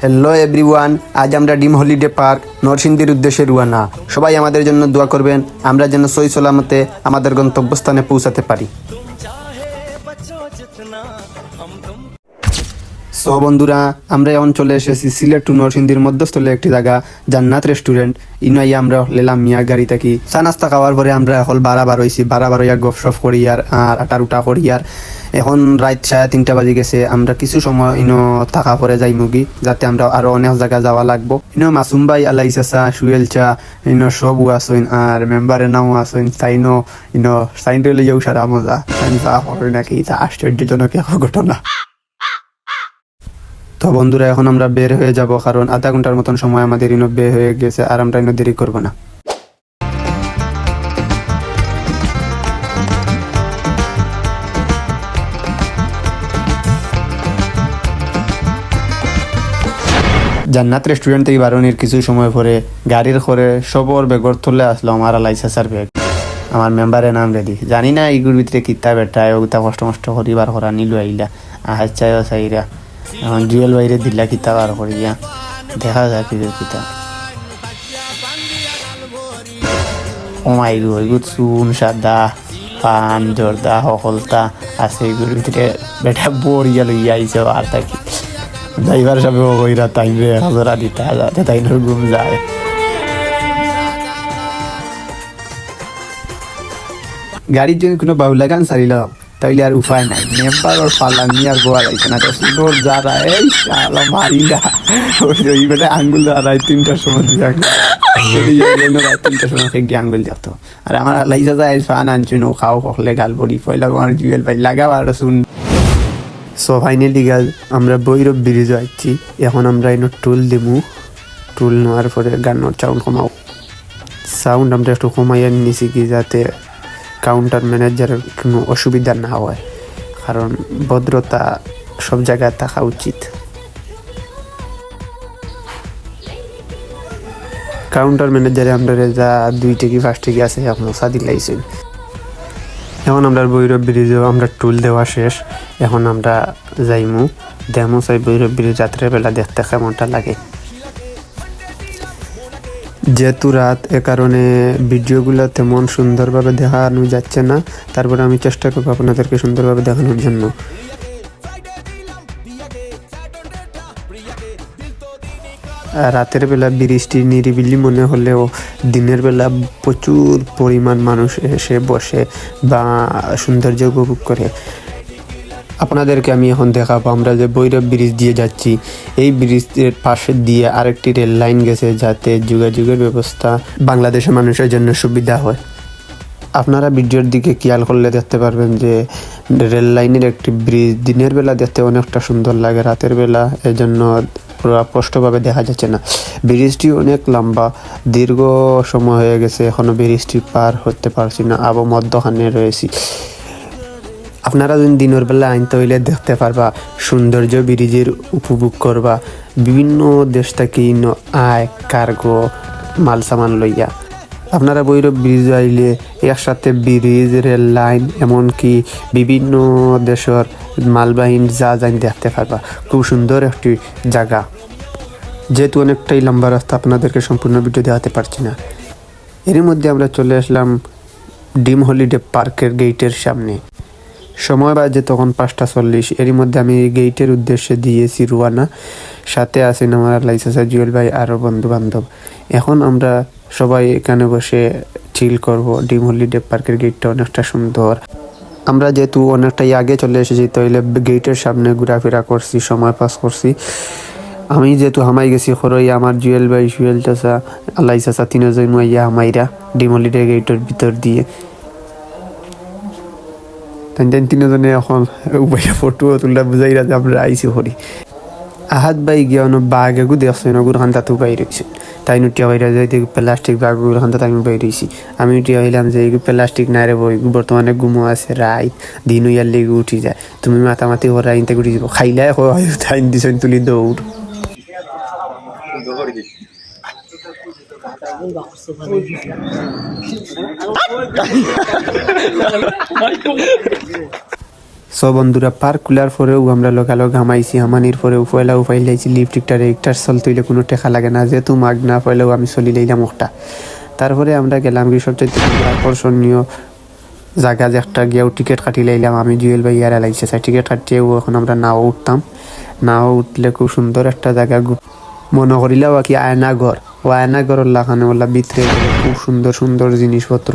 Hello everyone, আজ আমরা ডিম হলিডে পার্ক নরসিংদীর উদ্দেশ্যে রওনা। সবাই আমাদের জন্য দোয়া করবেন, আমরা যেন সহি সালামতে আমাদের গন্তব্যস্থানে পৌঁছাতে পারি। সো বন্ধুরা, আমরা এখন চলে এসেছি সিলেট টু নরসিংদীর মধ্যস্থলে একটি জায়গা, জান্নাত রেস্টুরেন্ট। ইনাই আমরা লেলাম মিয়া গাড়ি থাকি চা নাস্তা খাওয়ার পরে আমরা এখন বারাবার হয়েছি, বারাবার হইয়া গপসপ করি আর আটার উটা করি। আর এখন রাত 3:30 বাজে গেছে। আমরা কিছু সময় ইনো থাকা পরে যাই মুগি, যাতে আমরা আরো অনেক জায়গা যাওয়া লাগবো। ইনো মাসুম ভাই, আলাই চাচা, সুয়েল চা, ইনো সবও আসইন আর মেম্বারের নামও আসইন। তাইনো ইনো সাইন লইয়াও সারা মজা চা হবে নাকি, তা আশ্চর্যজনক এক ঘটনা। তো বন্ধুরা, এখন আমরা বের হয়ে যাব, কারণ আধা ঘন্টার মতন সময় আমাদের ইনো বের হয়ে গেছে আর আমরা ইনো দেরি করবো না। জান্নাত রেস্টুরেন্ট থেকে বারণের কিছু সময় পরে গাড়ির করে সবর বেগর তুলে আসলো আমার লাইসেন্সার ব্যাগ। আমার মেম্বারের নাম রেডি, জানি না এইগুলোর ভিতরে কিতা বেটায় ওটা কষ্ট মষ্ট করিবার করা নিল আইলা আহার চাইও চাইরা। এখন জুয়েল বাইরে দিলা কিতা বার করিয়া দেখা যায় কিতা ওমাইগু ওইগুলো চুন সাদা পান জর্দা সকলতা আছে, এগুলোর ভিতরে বেটা বরিয়া লইয়া আইছে। আর থাকি ড্রাইভার সাহেব কইরা তাইবে হাজারা দিতে যাতে তাইনোর ঘুম যায়। গাড়ির জন্য কোনো বাউলা গান চালিলাম তাইলে আর উপায় নাই, মেম্বার ওর ফালানি আর গোয়া যাইছে না। সুন্দর যারা এই শালা মারিলা ওই বেটা আঙ্গুল রাত 3টার সময় রাত 3টার সময় থেকে আঙ্গুল যেত। আর আমার লাইসা যায় ফান আনছুন ও খাও কখলে গাল বড়ি পয়লা আমার জুয়েল ভাই লাগাও আর শুন। সো ফাইনালি গাল আমরা বৈরব ব্রিজ আইছি। এখন আমরা এনে টুল দিমু, টুল নেওয়ার পরে গানোর সাউন্ড কমাও। সাউন্ড আমরা একটু কমাইয়া নিছি কি যাতে কাউন্টার ম্যানেজারের কোনো অসুবিধা না হয়, কারণ ভদ্রতা সব জায়গায় থাকা উচিত। কাউন্টার ম্যানেজারে আমরা যা 2 টিকি 5 টিকি আছে এখন সাদি লাইছেন। এখন আমরা বৈরব ব্রিজেও আমরা টুল দেওয়া শেষ। এখন আমরা যাইমু দেমো চাই বৈরব ব্রিজ রাত্রের বেলা দেখতে কেমনটা লাগে। যেহেতু রাত, এ কারণে ভিডিওগুলো তেমন সুন্দরভাবে দেখানো যাচ্ছে না, তারপরে আমি চেষ্টা করবো আপনাদেরকে সুন্দরভাবে দেখানোর জন্য। রাতের বেলা ব্রিজটি নিরিবিলি মনে হলেও দিনের বেলা প্রচুর পরিমাণ মানুষ এসে বসে বা সৌন্দর্য উপভোগ করে। আপনাদেরকে আমি এখন দেখাবো আমরা যে বৈরব ব্রিজ দিয়ে যাচ্ছি। এই ব্রিজের পাশে দিয়ে আরেকটি রেল লাইন গেছে, যাতে যোগাযোগের ব্যবস্থা বাংলাদেশের মানুষের জন্য সুবিধা হয়। আপনারা ভিডিওর দিকে খেয়াল করলে দেখতে পারবেন যে রেল লাইনের একটি ব্রিজ দিনের বেলা দেখতে অনেকটা সুন্দর লাগে, রাতের বেলা এজন্য পুরো স্পষ্টভাবে দেখা যাচ্ছে না। ব্রিজটি অনেক লম্বা, দীর্ঘ সময় হয়ে গেছে, এখনো ব্রিজটি পার হতে পারছি না, আবু মধ্যখানে রয়েছি। আপনারা যদি দিনের বেলা আনতে হইলে দেখতে পারবা সৌন্দর্য ব্রিজের উপভোগ করবা। বিভিন্ন দেশ থেকে আয় কার্গো মাল সামান লইয়া আপনারা বৈরব ব্রিজ আইলে একসাথে ব্রিজ, রেল লাইন, এমনকি বিভিন্ন দেশের মালবাহীন জাহাজ দেখতে পারবা। খুব সুন্দর একটি জায়গা। যেহেতু অনেকটাই লম্বা রাস্তা, আপনাদেরকে সম্পূর্ণ ভিডিও দেখাতে পারছি না। এর মধ্যে আমরা চলে আসলাম ডিম হলিডে পার্কের গেটের সামনে। সময় বাজে তখন 5:40। এরই মধ্যে আমি গেটের উদ্দেশ্যে দিয়েছি রুয়ানা। সাথে আছেন আমার লাইসেন্সার জুয়েল ভাই আরও বন্ধু বান্ধব। এখন আমরা সবাই এখানে বসে চিল করব। ডিম হলিডে পার্কের গেটটা অনেকটা সুন্দর। আমরা যেহেতু অনেকটাই আগে চলে এসেছি, তাইলে গেটের সামনে ঘোরাফেরা করছি, সময় পাস করছি। আমি যেহেতু হামাই গেছি খরই, আমার জুয়েল ভাই, সুয়েল চাচা, আল্লাই চাচা, 3জন মাইয়া হামাইরা ডিম হলিডে গেটের ভিতর দিয়ে 3জনে এখন উপায় ফটো তুলটা বুঝাইরা যে আমরা আইসি করি। আহাত ভাই গিয়া বাঘ এগু দেখছেন, ওগুলো খান তাতেও বাই রয়েছে। তাই নুটিয়া বাইরা যাই প্লাস্টিক বাঘগুলো খান তাতে আমি বাই রয়েছি। আমি উঠিয়া হইলাম যে এগুলো প্লাস্টিক নাই রে বই, বর্তমানে গুমো আছে, রাইত দিন হইয়ার লেগে উঠি যায়। তুমি মাতামাতি হরা আইনতে উঠি যাব, খাইলে টাইম দিছেন তুলি দৌড়। সো বন্ধুরা পার্ক খোলার পরেও আমরা লগালগ ঘামাইছি, হামানির পরেও পয়লা উপাই লাইছি লিফটিকটারে একটার চল তৈলে কোনো টেকা লাগে না, যেহেতু মাগ না পয়লেও আমি চলি লাইলাম একটা। তারপরে আমরা গেলাম কি সবচেয়ে আকর্ষণীয় জায়গা যে একটা গিয়েও টিকিট কাটি লাইলাম, আমি জুয়েল ভাই ইয়ারা লাগছে টিকিট কাটিয়েও এখন আমরা নাও উঠতাম। নাও উঠলে খুব সুন্দর একটা জায়গা মনে করিলাও কি আয়নাঘর, ও আয়নাঘরের লাগানো ওলা ভিতরে খুব সুন্দর সুন্দর জিনিসপত্র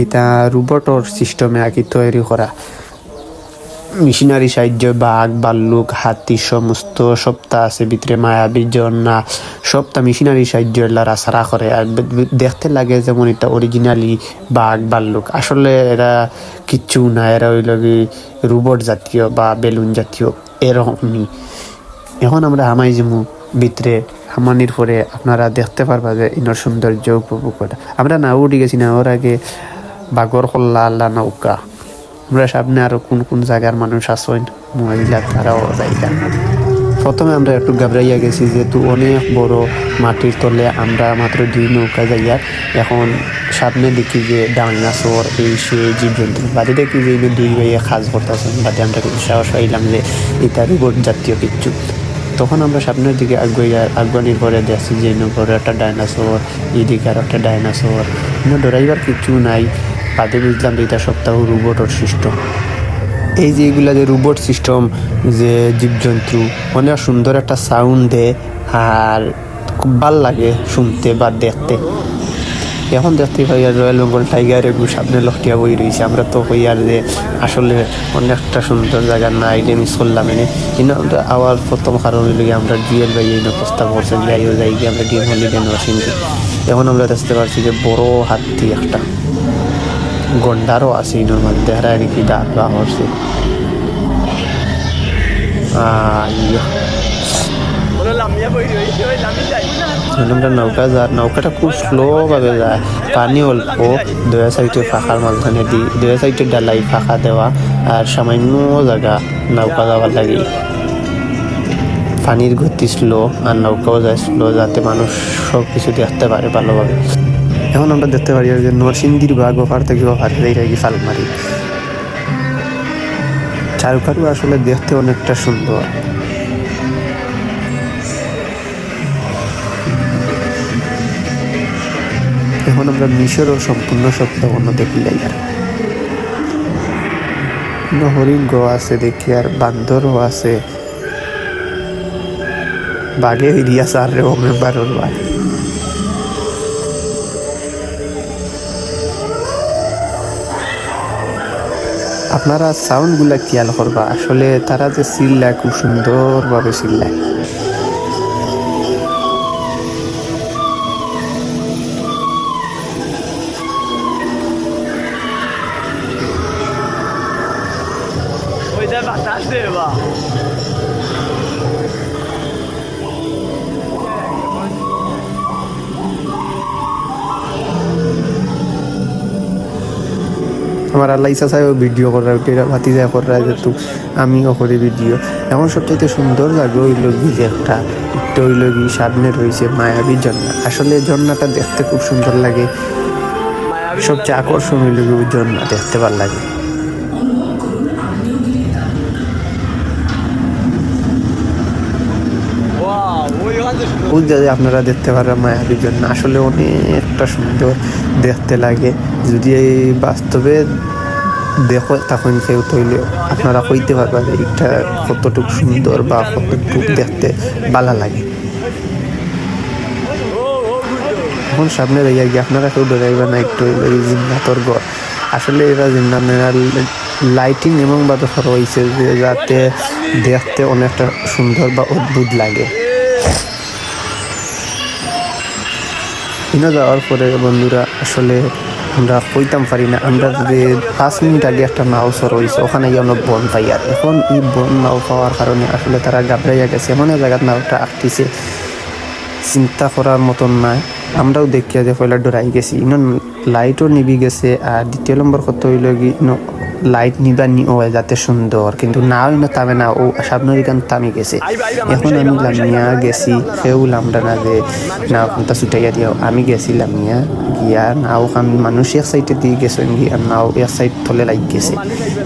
এটা রোবটর সিস্টেমে আর কি তৈরি করা, মিশনারি সাহায্য বাঘ ভাল্লুক হাতি সমস্ত সপ্তা আছে ভিতরে, মায়াবী ঝর্ণা সপ্তাহ মিশনারি সাহায্য এরা সারা করে। আর দেখতে লাগে যেমন এটা অরিজিনালি বাঘ ভাল্লুক, আসলে এরা কিচ্ছু না, এরা হইল কি রোবট জাতীয় বা বেলুন জাতীয় এরকমই। এখন আমরা হামাই যেমন ভিতরে হামানির পরে আপনারা দেখতে পারবা যে ইনার সৌন্দর্য উপভোগ করা। আমরা না উঠে গেছি না, ওর আগে বাগর কল্লা আল্লাহ নৌকা, আমরা সামনে আরো কোন কোন জায়গার মানুষ আসেন মহিলা তারাও জায়গা। প্রথমে আমরা একটু ঘাবড়াইয়া গেছি যেহেতু অনেক বড় মাটির তলে আমরা মাত্র 2 নৌকা যাইয়া। এখন সামনে দেখি যে ডাইনোসর এই সে জীবজন্তু, বাদে দেখি যে 2 ভাইয়ে কাজ করতেছেন, বাদে আমরা কিছু সাহস পাইলাম যে এটা রোবট জাতীয় কিচ্ছু। তখন আমরা সামনের দিকে আগুয়ানির পরে দেখছি যে বড় একটা ডাইনোসর, এইদিকে আর একটা ডাইনোসর, ডরাইবার কিচ্ছু নাই। বাদে বুঝলাম যে এটা সপ্তাহ রোবটর সিস্টেম। এই যে এগুলা যে রোবট সিস্টেম যে জীবজন্তু অনেক সুন্দর একটা সাউন্ড দেয় আর খুব ভাল লাগে শুনতে বা দেখতে। এখন দেখতে পাই আর রয়্যাল বেঙ্গল টাইগার এগুলো সামনে লক্ষিয়া বই রয়েছে, আমরা তো কই আর যে আসলে অনেকটা সুন্দর জায়গা না আইলে মিস করলাম এনে। কিন্তু আমরা আবার প্রথম কারণ হইল আমরা জুয়েল ভাই এই প্রস্তাব করছেন যে আইও যাই গিয়ে আমরা ডিএম হলিডে নরসিংদী। এখন আমরা দেখতে পাচ্ছি যে বড় হাতি একটা গন্ডারও আছে ইনোর মধ্যে, হারা নাকি দাঁত বা হরছে। আমরা নৌকাটা খুব স্লো ভাবে যায়, পানি অল্প, 2 সাইডে ফাঁকার মাঝখানে দিই, 2 সাইডে ডালাই ফাঁকা দেওয়া আর সামান্য জায়গা নৌকা যাওয়ার লাগে। পানির গতি স্লো আর নৌকাও যায় স্লো, যাতে মানুষ সব কিছু দেখতে পারে ভালোভাবে। এখন আমরা দেখতে পারি যে নরসিংদীর বাঘ ওপার থেকে ওপার কি ফালমারি চারুকারু আসলে দেখতে অনেকটা সুন্দর। এখন আমরা মিশরও সম্পূর্ণ সপ্তাহ দেখি আর হরিণ গো আছে দেখি, আর বান্দরও আছে, বাঘে এরিয়া সার রে মেম্বারের ভাই। আপনারা সাউন্ডগুলা খেয়াল করবা, আসলে তারা যে চিল্লায় খুব সুন্দরভাবে চিল্লায়। আমার আল্লাহ ইচ্ছা চাই ভিডিও করার, ভাতি যায় করার, যেহেতু আমিও করি ভিডিও। এখন সবচাইতে সুন্দর লাগে ওই লগি যে একটা ওই লগি সামনে রয়েছে মায়াবী ঝর্ণা। আসলে ঝর্ণাটা দেখতে খুব সুন্দর লাগে, সবচেয়ে আকর্ষণ ওই লগি ওই ঝর্ণা দেখতে ভালো লাগে। আপনারা দেখতে পারেন মায়াবী ঝর্ণা আসলে অনেকটা সুন্দর দেখতে লাগে। যদি এই বাস্তবে দেখো তখন কেউ তৈলে আপনারা কইতে পারবেন যে এটা কতটুকু সুন্দর বা কতটুকু দেখতে ভালো লাগে। এখন সামনে যাইয়া গিয়ে আপনারা কেউ ডরাইবেন না, একটু জিন্নাতর ঘর। আসলে এরা জিন্নাতের লাইটিং এমন ভাবে করা হয়েছে যে যাতে দেখতে অনেকটা সুন্দর বা অদ্ভুত লাগে। এনে যাওয়ার পরে বন্ধুরা আসলে আমরা কইতাম পারি না, আমরা যে 5 মিনিট আগে একটা নাও সর হয়েছে ওখানে গিয়ে আমরা বন পাই। আর এখন এই বন নাও পাওয়ার কারণে আসলে তারা ঘাবড়াইয়া গেছে, এমন জায়গার নাওটা আঁকতেছে চিন্তা করার মতন নাই। আমরাও দেখিয়া যে পয়লা ডরাই গেছি, ইনো লাইটও নিবি গেছে। আর দ্বিতীয় নম্বর কত হইল কি লাইট নিবা নি ও যাতে সুন্দর, কিন্তু না ওই না তামে না ও সাবনরি কান তামি গেছে। এখন আমি লামিয়া গেছি, সেও লামটা না যে না ওখানটা ছুটাইয়া দিও, আমি গেছি লামিয়া গিয়া না ওখান মানুষ এক সাইডে দিয়ে গেছে গিয়া নাও এক সাইড থলে লাগ গেছে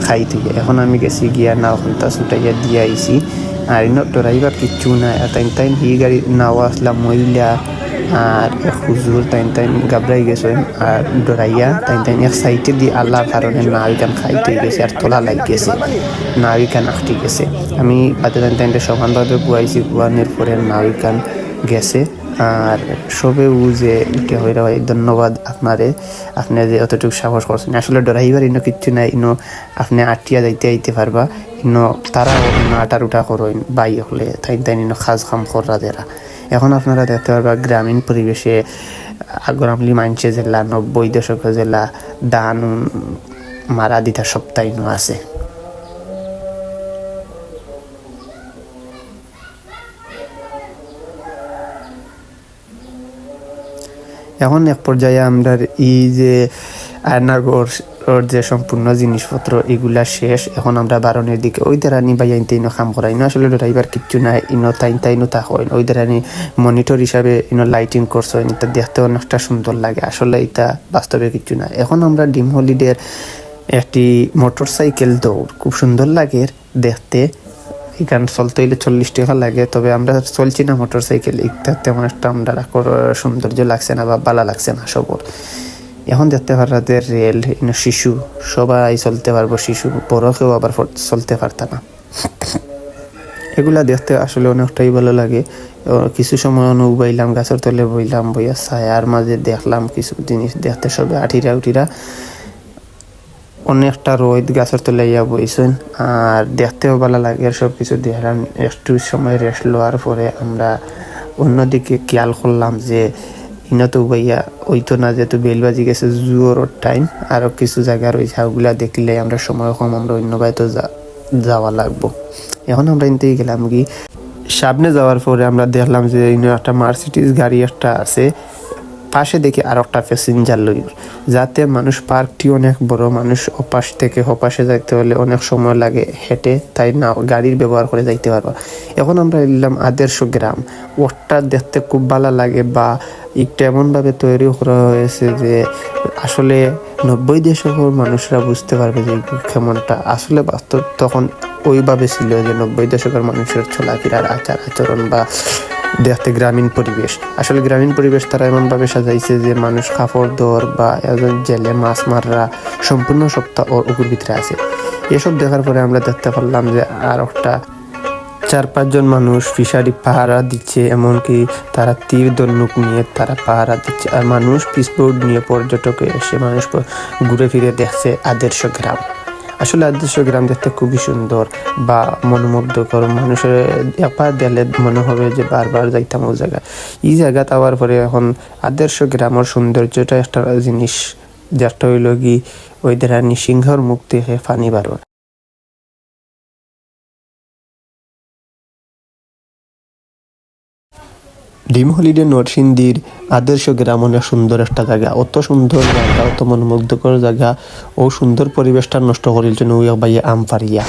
খাই থেকে। এখন আমি গেছি গিয়া না ওখানটা ছুটাইয়া দিয়ে আইছি। আর ইনো ড্রাইভার কিচ্ছু নাই, আর তাই হি গাড়ি নাও আসলাম মহিলা আর হুজুর তাই গাবড়াই গেছে। আর ডরাইয়া তাই এক সাইডে দিয়ে আল্লাহর কারণে নাবিকান খাইতে গেছে আর তোলা লাগ গেছে, নাবিকান আটকে গেছে। আমি বাদে তাইনটা সমানভাবে বুয়াইছি, বুয়ানোর পরে নাবিকান গেছে। আর সবে ও যে উঠে হয়ে ভাই ধন্যবাদ আপনারে, আপনি যে অতটুকু সাহস করছেন। আসলে ডরাইবার ইনো কিচ্ছু নাই, ইনো আপনি আটিয়া যাইতে আইতে পারবা, ইনো তারাও ইনো আটার উঠা করইন বাই হলে তাই ইনো খাজ খাম করা দেরা। এখন আপনারা দেখতে পারবা গ্রামীণ পরিবেশে আগরামলি মানছে জেলা 90 দশক জেলা দান মারা দিতা সপ্তাহ আছে। এখন এক পর্যায়ে আমরা এই যে আয়নাগর ওর যে সম্পূর্ণ জিনিসপত্র এগুলা শেষ। এখন আমরা বারণের দিকে ওই দাঁড়ানি বা ইনতে ইনো কাম করা, ইনো আসলে ড্রাইভার কিচ্ছু নাই, ইনো তাইনো তা হয় ওই দাঁড়ানি মনিটর হিসাবে ইনো লাইটিং করছো, এটা দেখতে অনেকটা সুন্দর লাগে। আসলে এটা বাস্তবে কিচ্ছু না। এখন আমরা ডিম হলিডের একটি মোটর সাইকেল দৌড় খুব সুন্দর লাগে দেখতে, এখানে চলতে হইলে 40 টাকা লাগে, তবে আমরা চলছি না মোটর সাইকেল, এটা তেমন একটা আমরা সৌন্দর্য লাগছে না বা ভালো লাগছে না সবর। এখন দেখতে পারাতে রেল শিশু সবাই চলতে পারবো, শিশু বড় কেউ আবার চলতে পারত না। এগুলা দেখতে আসলে অনেকটাই ভালো লাগে। কিছু সময় বইলাম গাছের তলে বইলাম, বইয়া ছায়ার মাঝে দেখলাম কিছু জিনিস দেখতে, সবে আঠিরা উঠিরা অনেকটা রোদ গাছের তলে ইয়া বইছেন আর দেখতেও ভালো লাগে। সব কিছু দেখলাম, একটু সময় রেস্ট লওয়ার পরে আমরা অন্যদিকে খেয়াল করলাম যে ইনতো ভাইয়া ওই তো না, যেহেতু বেলবাজি গেছে জুয়োর টাইম, আরো কিছু জায়গা রয়েছে ওগুলা দেখলে আমরা সময় কম, আমরা অন্য বাইতো যাওয়া লাগবো। এখন আমরা ইনতেই গেলাম কি সামনে যাওয়ার পরে আমরা দেখলাম যে একটা মার্সিডিজ গাড়ি একটা আছে, পাশে দেখি আর একটা প্যাসেঞ্জার লই, যাতে মানুষ পার্কটি অনেক বড়, মানুষ ওপাশ থেকে ওপাশে যাইতে হলে অনেক সময় লাগে হেঁটে, তাই না গাড়ির ব্যবহার করে যাইতে পারবা। এখন আমরা এলাম আদর্শ গ্রাম, ওটা দেখতে খুব ভালো লাগে বা একটা এমনভাবে তৈরি করা হয়েছে যে আসলে 90 দশকের মানুষরা বুঝতে পারবে যে কেমনটা আসলে বাস্তব তখন ওইভাবে ছিল, যে 90 দশকের মানুষের চলাফেরার আচার আচরণ বা দেখতে গ্রামীণ পরিবেশ। আসলে গ্রামীণ পরিবেশ তারা এমনভাবে সাজাইছে যে মানুষ কাপড় দর বা জেলে মাছ মাররা সম্পূর্ণ সপ্তাহ ওর উপর ভিতরে আছে। এসব দেখার পরে আমরা দেখতে পারলাম যে আর একটা 4-5 জন মানুষ ফিশারি পাহারা দিচ্ছে, এমনকি তারা তীর ধনুক নিয়ে তারা পাহারা দিচ্ছে। আর মানুষ পিসবোর্ড নিয়ে পর্যটক এসে মানুষ ঘুরে ফিরে দেখছে আদর্শ গ্রাম। আসলে আদর্শ গ্রাম দেখতে খুবই সুন্দর বা মনোমুগ্ধকর, মানুষের একবার দেখলে মনে হবে যে বারবার যাইতাম ওই জায়গায়। এই জায়গা যাওয়ার পরে এখন আদর্শ গ্রামের সৌন্দর্যটা একটা জিনিস, যেটা হইল কি ওই দেরানি সিংহর মুখ থেকে পানি বারণ। ডিম হলিডে নরসিংদীর আদর্শ গ্রাম অনেক সুন্দর একটা জায়গা, অত সুন্দর জায়গা, অত মনোমুগ্ধকর জায়গা, ও সুন্দর পরিবেশটা নষ্ট করিল জন্য ওই বাইয়ে আম পারিয়া।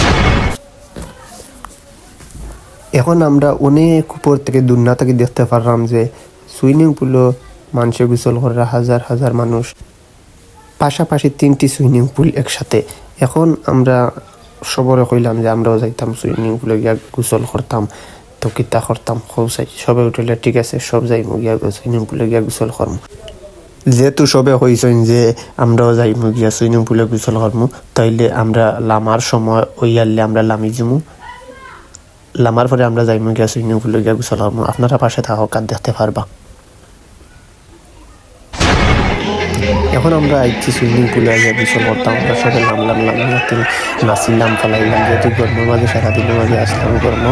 এখন আমরা অনেক উপর থেকে দুনিয়া থেকে দেখতে পারলাম যে সুইমিং পুলও মানুষে গোসল করে, হাজার হাজার মানুষ, পাশাপাশি 3টি সুইমিং পুল একসাথে। এখন আমরা সবরে কইলাম যে আমরাও যাইতাম সুইমিং পুলে গিয়া গোসল করতাম, তো কিতা করতাম চাই সবে উঠলে ঠিক আছে সব যাইমু গিয়া সুইমিং পুলে গিয়া গোসল করমু। যেহেতু সবে হইছেন যে আমরাও যাইমু গিয়া সুইমিং পুলে গোসল করমু, তাইলে আমরা লামার সময় ওই আনলে আমরা লামি যামু, লামার পরে আমরা যাইমু গিয়া সুইমিং পুলে গিয়া গোসল করমু। আপনারা পাশে থাকা কাজ দেখতে পারবা। এখন আমরা আইছি সুইমিং পুলে গিয়ে গোসল করতাম, আমরা সবাই নামলাম, নাচিলাম, ফলাইলাম, যেহেতু গরমের মাঝে সারাদিনের মাঝে আসলাম গরম।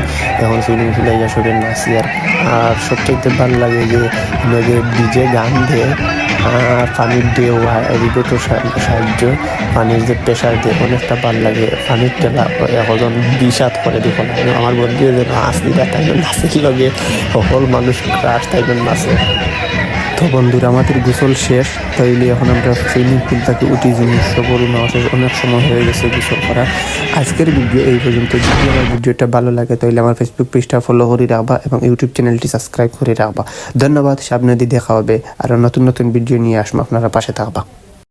এখন সুইমিং পুলে গিয়ে সবাই নাচি। আর সবচেয়ে ভালো লাগে যে ডিজে গান দিয়ে আর পানির দিয়ে রিবোটের সাহায্য পানির যে প্রেশার দিয়ে অনেকটা ভালো লাগে। পানির টেলা এখন 20 করে দেখো আমার বন্ধু যেন আসলি তাই নাচের লগে সকল মানুষ ক্রাশ তাই নাচে। তো তো বন্ধুরা আমাদের গোসল শেষ, তাইলে এখন আমরা সুইমিং পুল থেকে উঠি জিনিস করি না, অনেক সময় হয়ে গেছে গোসল করার। আজকের ভিডিও এই পর্যন্ত। যদি আমার ভিডিওটা ভালো লাগে তাহলে আমার ফেসবুক পেজটা ফলো করে রাখবা এবং ইউটিউব চ্যানেলটি সাবস্ক্রাইব করে রাখবা। ধন্যবাদ। সামনে দিয়ে দেখা হবে, আর নতুন নতুন ভিডিও নিয়ে আসবো, আপনারা পাশে থাকবা।